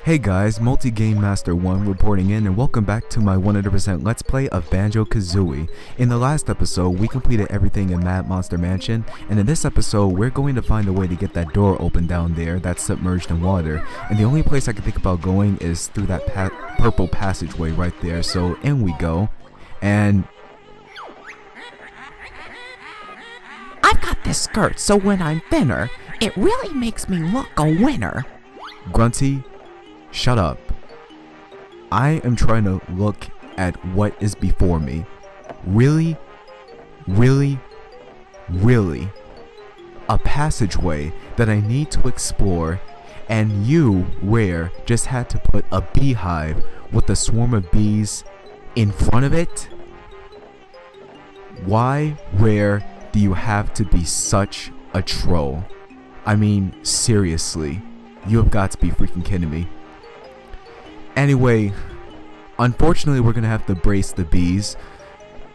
Hey guys, Multi-Game Master 1 reporting in, and welcome back to my 100% Let's Play of Banjo-Kazooie. In the last episode, we completed everything in Mad Monster Mansion, and in this episode, we're going to find a way to get that door open down there that's submerged in water. And the only place I can think about going is through that purple passageway right there, so in we go. And I've got this skirt, so when I'm thinner, it really makes me look a winner. Grunty, shut up. I am trying to look at what is before me. Really? Really? Really? A passageway that I need to explore, and you, Rare, just had to put a beehive with a swarm of bees in front of it? Why, Rare, do you have to be such a troll? I mean, seriously, you have got to be freaking kidding me. Anyway, unfortunately we're gonna have to brace the bees,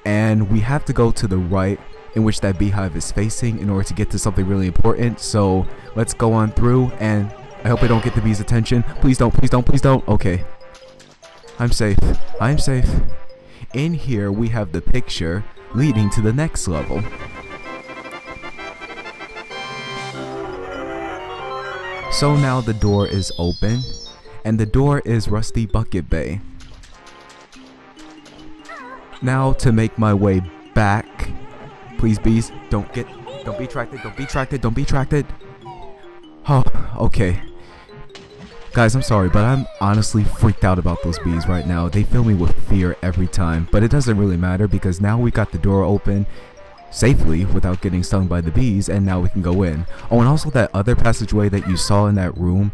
and we have to go to the right in which that beehive is facing in order to get to something really important. So let's go on through, and I hope I don't get the bees' attention. Please don't, please don't, please don't. Okay, I'm safe. I'm safe. In here we have the picture leading to the next level. So now the door is open, and the door is Rusty Bucket Bay. Now to make my way back, please bees, don't be attracted, don't be attracted, don't be attracted. Oh, okay. Guys, I'm sorry, but I'm honestly freaked out about those bees right now. They fill me with fear every time, but it doesn't really matter because now we got the door open safely without getting stung by the bees, and now we can go in. Oh, and also that other passageway that you saw in that room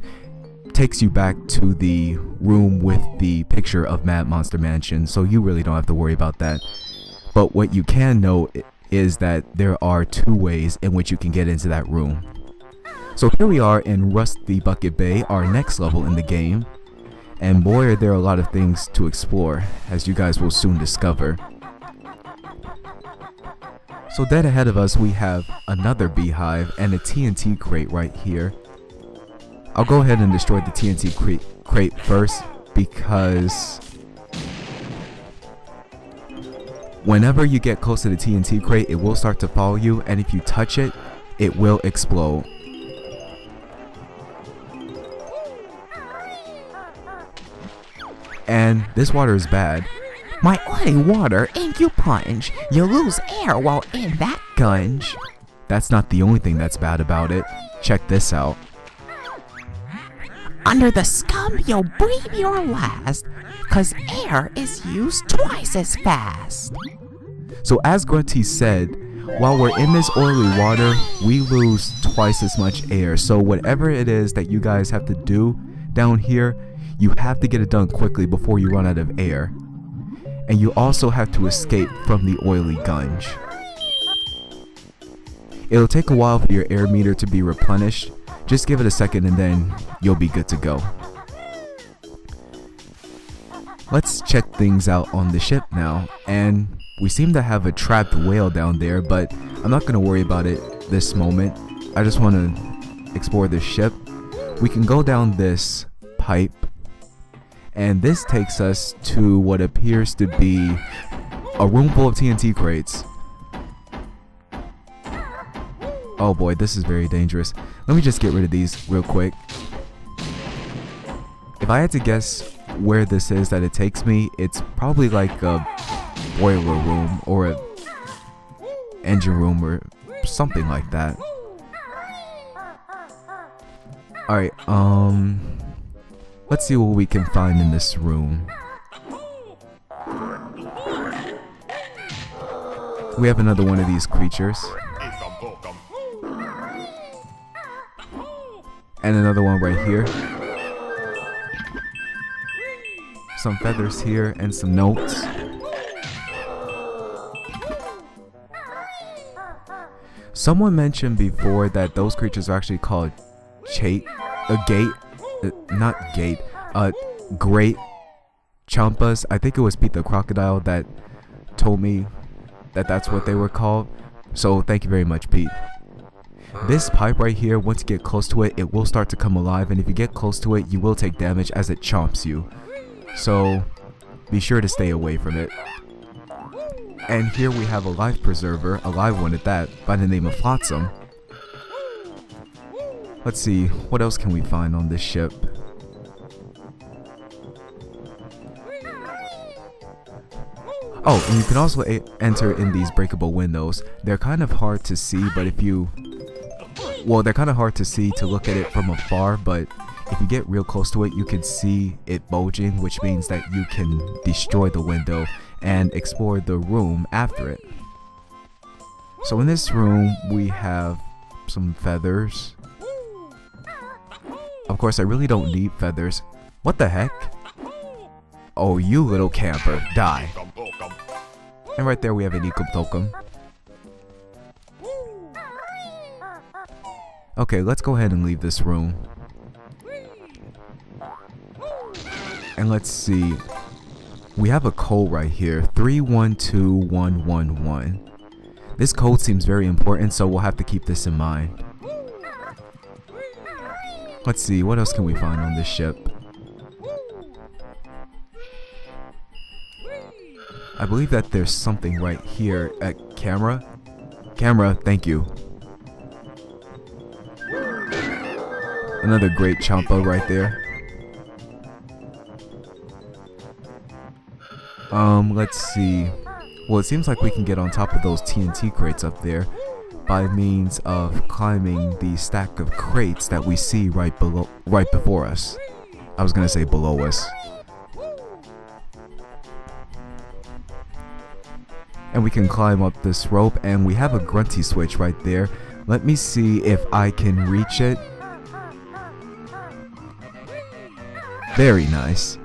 takes you back to the room with the picture of Mad Monster Mansion, so you really don't have to worry about that. But what you can know is that there are two ways in which you can get into that room. So here we are in Rusty Bucket Bay, our next level in the game, and boy are there a lot of things to explore, as you guys will soon discover. So dead ahead of us we have another beehive and a TNT crate right here. I'll go ahead and destroy the TNT crate first, because whenever you get close to the TNT crate, it will start to follow you, and if you touch it, it will explode. And this water is bad. My oily water ink you plunge. You lose air while in that gunge. That's not the only thing that's bad about it. Check this out. Under the scum you'll breathe your last, 'cause air is used twice as fast. So as Grunty said, while we're in this oily water, we lose twice as much air. So whatever it is that you guys have to do down here, you have to get it done quickly before you run out of air. And you also have to escape from the oily gunge. It'll take a while for your air meter to be replenished. Just give it a second and then you'll be good to go. Let's check things out on the ship now, and we seem to have a trapped whale down there, but I'm not going to worry about it this moment. I just want to explore the ship. We can go down this pipe, and this takes us to what appears to be a room full of TNT crates. Oh boy, this is very dangerous. Let me just get rid of these real quick. If I had to guess where this is that it takes me, it's probably like a boiler room or a engine room or something like that. Alright, let's see what we can find in this room. We have another one of these creatures. And another one right here. Some feathers here and some notes. Someone mentioned before that those creatures are actually called great chompas. I think it was Pete the Crocodile that told me that that's what they were called. So thank you very much, Pete. This pipe right here, once you get close to it, it will start to come alive, and if you get close to it, you will take damage as it chomps you. So be sure to stay away from it. And here we have a life preserver, a live one at that, by the name of Flotsam. Let's see, what else can we find on this ship? Oh, and you can also enter in these breakable windows. They're kind of hard to see, but if you... Well, they're kind of hard to see to look at it from afar, but if you get real close to it, you can see it bulging, which means that you can destroy the window and explore the room after it. So in this room, we have some feathers. Of course, I really don't need feathers. What the heck? Oh, you little camper, die. And right there we have an Ikum Tokum. Okay, let's go ahead and leave this room. And let's see. We have a code right here, 312111. This code seems very important, so we'll have to keep this in mind. Let's see, what else can we find on this ship? I believe that there's something right here at camera. Camera, thank you. Another great Champa right there. Let's see. Well, it seems like we can get on top of those TNT crates up there by means of climbing the stack of crates that we see right before us. I was gonna say below us. And we can climb up this rope, and we have a grunty switch right there. Let me see if I can reach it. Very nice.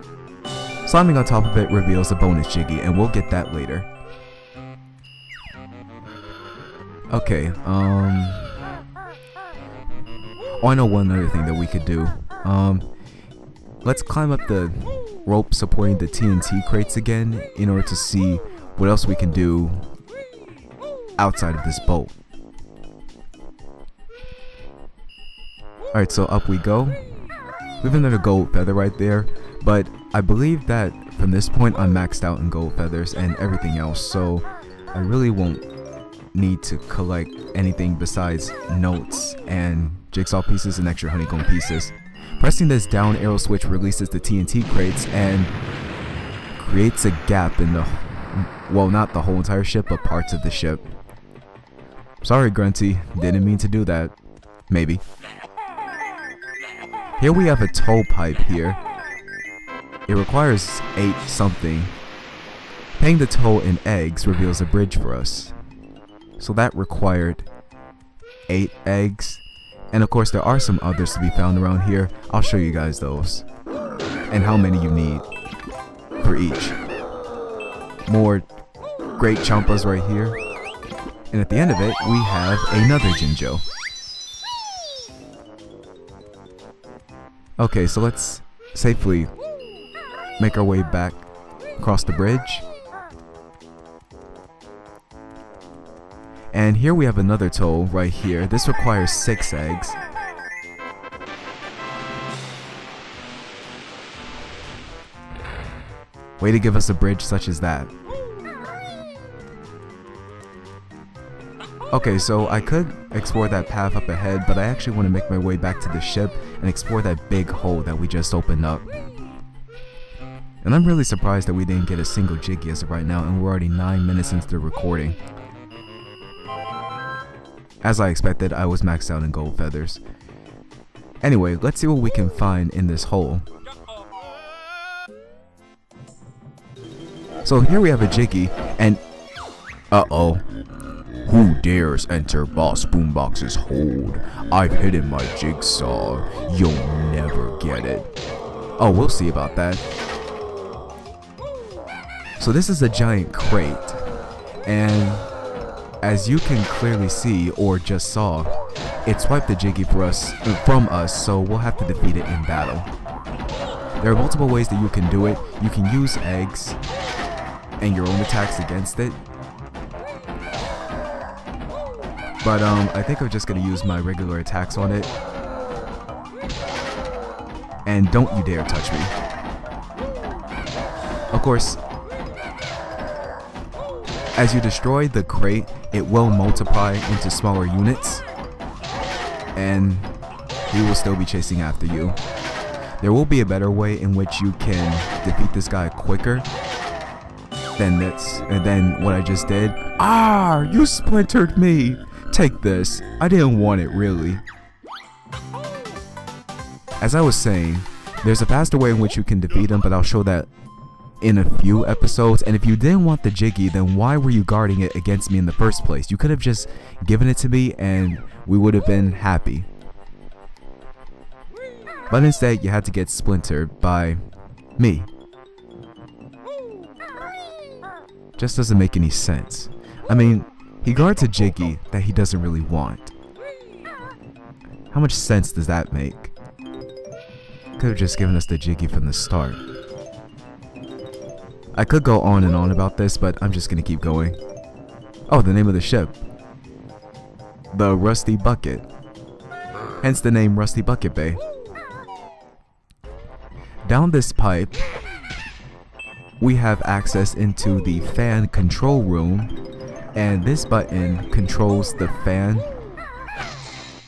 Climbing on top of it reveals a bonus Jiggy, and we'll get that later. Okay, oh, I know one other thing that we could do. Let's climb up the rope supporting the TNT crates again in order to see what else we can do outside of this boat. Alright, so up we go. We have another gold feather right there, but I believe that from this point I'm maxed out in gold feathers and everything else, so I really won't need to collect anything besides notes and jigsaw pieces and extra honeycomb pieces. Pressing this down arrow switch releases the TNT crates and creates a gap in the, well, not the whole entire ship, but parts of the ship. Sorry, Grunty, didn't mean to do that. Maybe. Here we have a toll pipe here. It requires 8 something. Paying the toll in eggs reveals a bridge for us. So that required 8 eggs. And of course there are some others to be found around here. I'll show you guys those. And how many you need for each. More great Champas right here. And at the end of it, we have another Jinjo. Okay, so let's safely make our way back across the bridge. And here we have another toll right here. This requires 6 eggs. Way to give us a bridge such as that. Okay, so I could explore that path up ahead, but I actually want to make my way back to the ship and explore that big hole that we just opened up. And I'm really surprised that we didn't get a single Jiggy as of right now, and we're already 9 minutes into the recording. As I expected, I was maxed out in gold feathers. Anyway, let's see what we can find in this hole. So here we have a Jiggy, and uh-oh. Who dares enter Boss Boombox's hold? I've hidden my jigsaw. You'll never get it. Oh, we'll see about that. So this is a giant crate, and as you can clearly see, or just saw, it swiped the Jiggy from us, so we'll have to defeat it in battle. There are multiple ways that you can do it. You can use eggs and your own attacks against it. But I think I'm just gonna use my regular attacks on it. And don't you dare touch me. Of course, as you destroy the crate, it will multiply into smaller units, and he will still be chasing after you. There will be a better way in which you can defeat this guy quicker than this, and then what I just did. Ah, you splintered me. Take this. I didn't want it, really. As I was saying, there's a faster way in which you can defeat him, but I'll show that in a few episodes. And if you didn't want the Jiggy, then why were you guarding it against me in the first place? You could have just given it to me and we would have been happy. But instead, you had to get splintered by me. Just doesn't make any sense. I mean, he guards a Jiggy that he doesn't really want. How much sense does that make? Could have just given us the Jiggy from the start. I could go on and on about this, but I'm just gonna keep going. Oh, the name of the ship. The Rusty Bucket. Hence the name Rusty Bucket Bay. Down this pipe, we have access into the fan control room, and this button controls the fan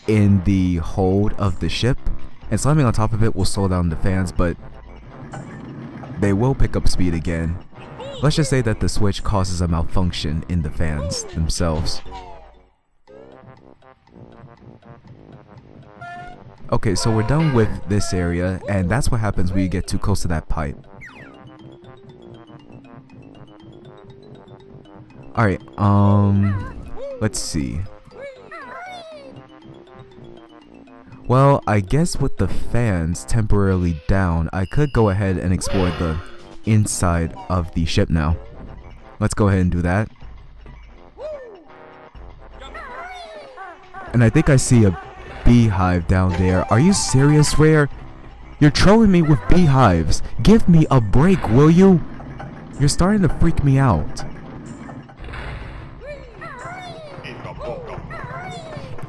in the hold of the ship, and slamming on top of it will slow down the fans, but they will pick up speed again. Let's just say that the switch causes a malfunction in the fans themselves. Okay, so we're done with this area, and that's what happens when you get too close to that pipe. Alright, let's see. Well, I guess with the fans temporarily down, I could go ahead and explore the inside of the ship now. Let's go ahead and do that. And I think I see a beehive down there. Are you serious, Rare? You're trolling me with beehives. Give me a break, will you? You're starting to freak me out.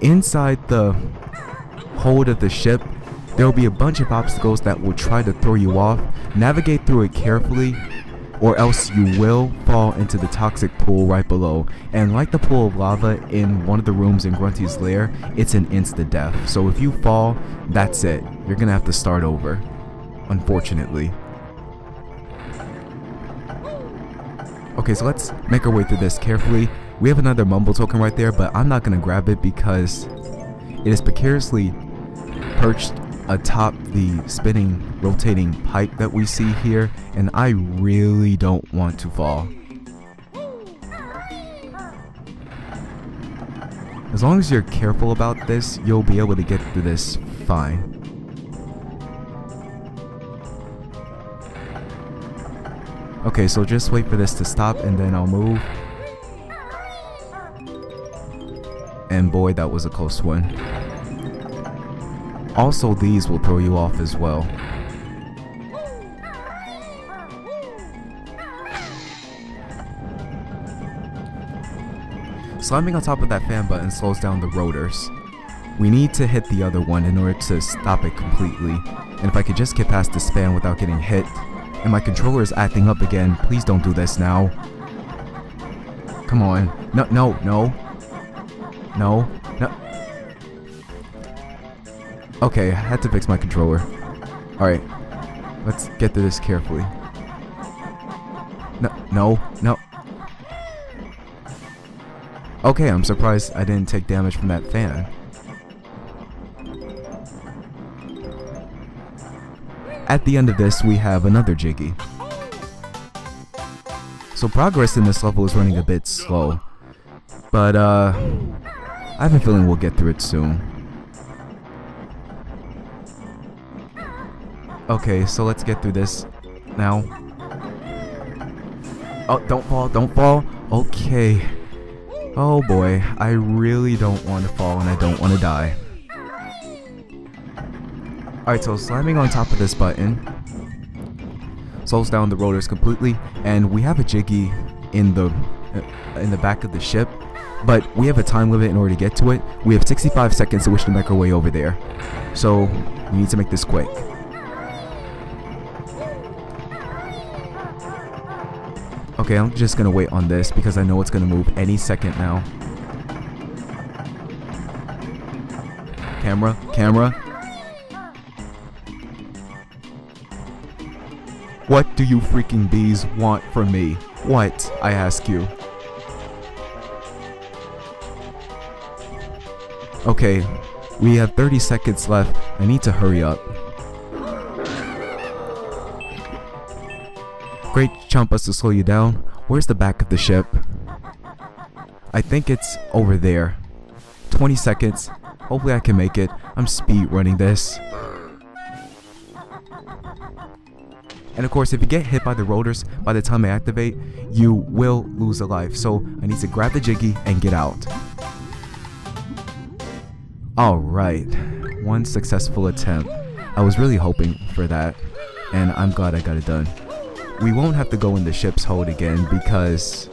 Inside the hold of the ship, there will be a bunch of obstacles that will try to throw you off. Navigate through it carefully, or else you will fall into the toxic pool right below. And like the pool of lava in one of the rooms in Grunty's lair, it's an instant death. So if you fall, that's it. You're gonna have to start over, unfortunately. Okay, so let's make our way through this carefully. We have another mumble token right there, but I'm not gonna grab it because it is precariously perched atop the spinning, rotating pipe that we see here, and I really don't want to fall. As long as you're careful about this, you'll be able to get through this fine. Okay, so just wait for this to stop and then I'll move. And boy, that was a close one. Also, these will throw you off as well. Slamming on top of that fan button slows down the rotors. We need to hit the other one in order to stop it completely. And if I could just get past this fan without getting hit. And my controller is acting up again. Please don't do this now. Come on. No, no, no. No, no. Okay, I had to fix my controller. Alright, let's get through this carefully. No, no, no. Okay, I'm surprised I didn't take damage from that fan. At the end of this, we have another Jiggy. So progress in this level is running a bit slow. But, I have a feeling we'll get through it soon. Okay, so let's get through this now. Oh, don't fall, don't fall. Okay. Oh boy, I really don't want to fall and I don't want to die. Alright, so slamming on top of this button slows down the rotors completely, and we have a Jiggy in the back of the ship. but we have a time limit in order to get to it. We have 65 seconds to wish to make our way over there. So we need to make this quick. Okay, I'm just gonna wait on this because I know it's gonna move any second now. Camera, camera. What do you freaking bees want from me? What, I ask you? Okay, we have 30 seconds left. I need to hurry up. Great Champas to slow you down. Where's the back of the ship? I think it's over there. 20 seconds. Hopefully I can make it. I'm speed running this. And of course, if you get hit by the rotors by the time I activate, you will lose a life. So I need to grab the Jiggy and get out. Alright, one successful attempt. I was really hoping for that, and I'm glad I got it done. We won't have to go in the ship's hold again because,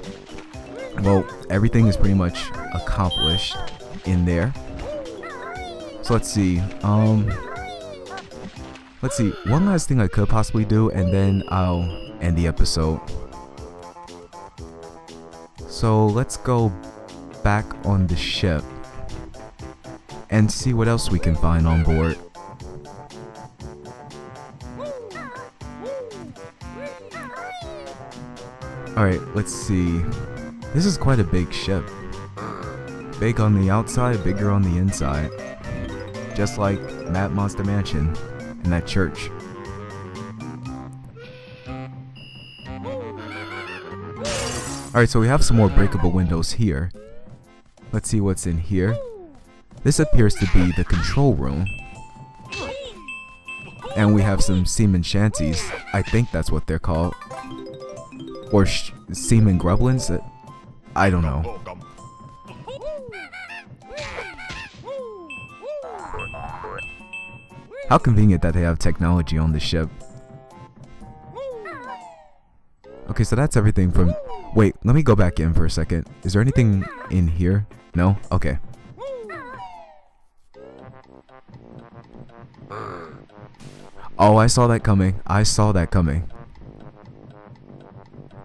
well, everything is pretty much accomplished in there. So let's see, one last thing I could possibly do, and then I'll end the episode. So let's go back on the ship and see what else we can find on board. Alright, let's see. This is quite a big ship. Big on the outside, bigger on the inside. Just like Mad Monster Mansion and that church. Alright, so we have some more breakable windows here. Let's see what's in here. This appears to be the control room. And we have some seaman shanties. I think that's what they're called. Or seaman grublins? I don't know. How convenient that they have technology on the ship. Okay, so that's everything from... Wait, let me go back in for a second. Is there anything in here? No? Okay. Oh, I saw that coming. I saw that coming.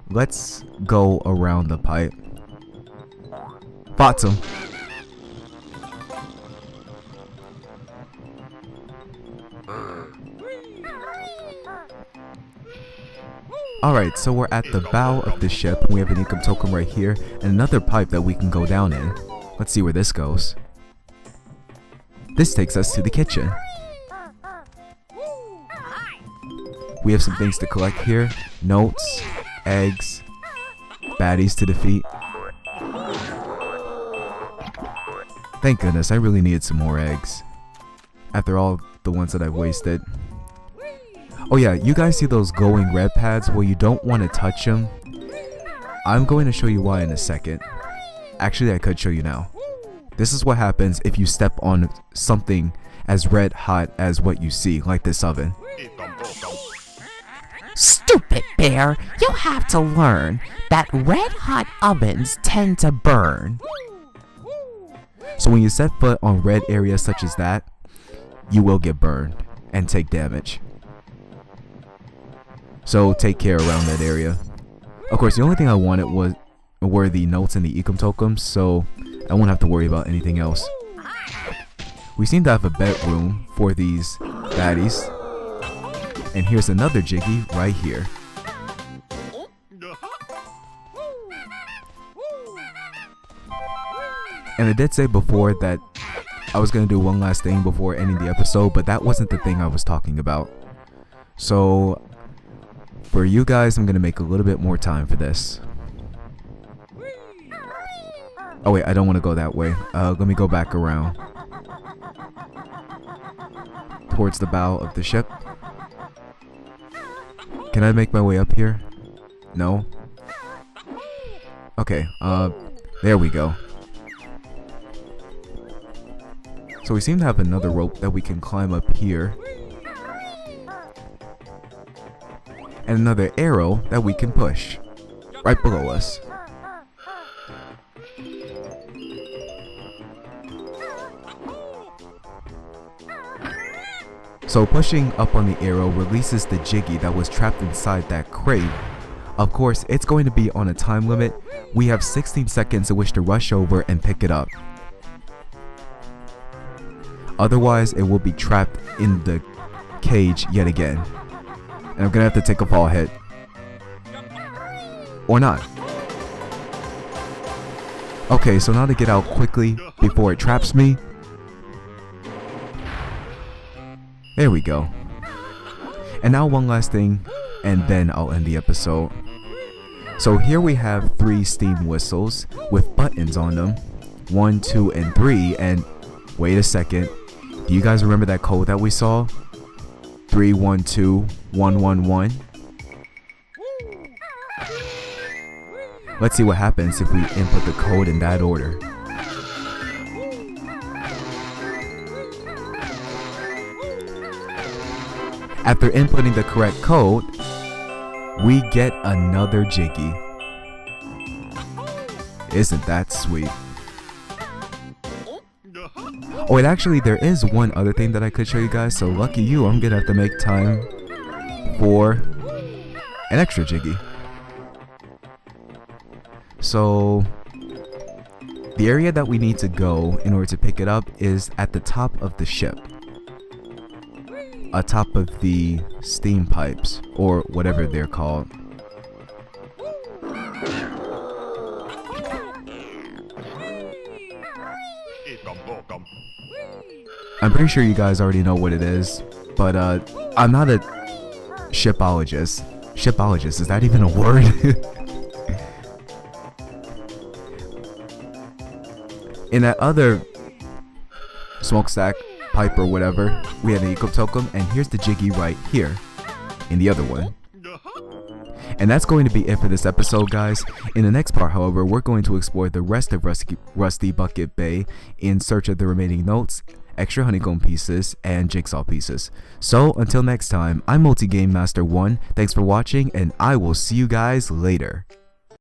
Let's go around the pipe. Bottom. Alright, so we're at the bow of the ship. We have an income token right here and another pipe that we can go down in. Let's see where this goes. This takes us to the kitchen. We have some things to collect here. Notes, eggs, baddies to defeat. Thank goodness, I really needed some more eggs. After all the ones that I've wasted. Oh yeah, you guys see those glowing red pads? Well, you don't want to touch them. I'm going to show you why in a second. Actually, I could show you now. This is what happens if you step on something as red hot as what you see, like this oven. Stupid bear, you have to learn that red hot ovens tend to burn. So when you set foot on red areas such as that, you will get burned and take damage. So take care around that area. Of course, the only thing I wanted were the notes and the ecom tokens, so I won't have to worry about anything else. We seem to have a bedroom for these baddies. And here's another Jiggy right here. And I did say before that I was going to do one last thing before ending the episode, but that wasn't the thing I was talking about. So for you guys, I'm going to make a little bit more time for this. Oh wait, I don't want to go that way. Let me go back around. Towards the bow of the ship. Can I make my way up here? No? Okay, there we go. So we seem to have another rope that we can climb up here. And another arrow that we can push right below us. So pushing up on the arrow releases the Jiggy that was trapped inside that crate. Of course, it's going to be on a time limit. We have 16 seconds in which to rush over and pick it up. Otherwise, it will be trapped in the cage yet again. And I'm gonna have to take a fall hit. Or not. Okay, so now to get out quickly before it traps me. There we go. And now one last thing, and then I'll end the episode. So here we have 3 steam whistles with buttons on them. 1, 2, and 3. And wait a second. Do you guys remember that code that we saw? 312111. Let's see what happens if we input the code in that order. After inputting the correct code, we get another Jiggy. Isn't that sweet? Oh, and actually there is one other thing that I could show you guys, so lucky you, I'm gonna have to make time for an extra Jiggy. So the area that we need to go in order to pick it up is at the top of the ship. Atop of the steam pipes, or whatever they're called. I'm pretty sure you guys already know what it is, but I'm not a shipologist. Shipologist, is that even a word? In that other smokestack pipe or whatever, we had an eco token, and here's the Jiggy right here in the other one. And that's going to be it for this episode, guys. In the next part, however, we're going to explore the rest of Rusty Bucket Bay in search of the remaining notes, extra honeycomb pieces, and jigsaw pieces. So until next time, I'm Multi Game Master 1. Thanks for watching, and I will see you guys later.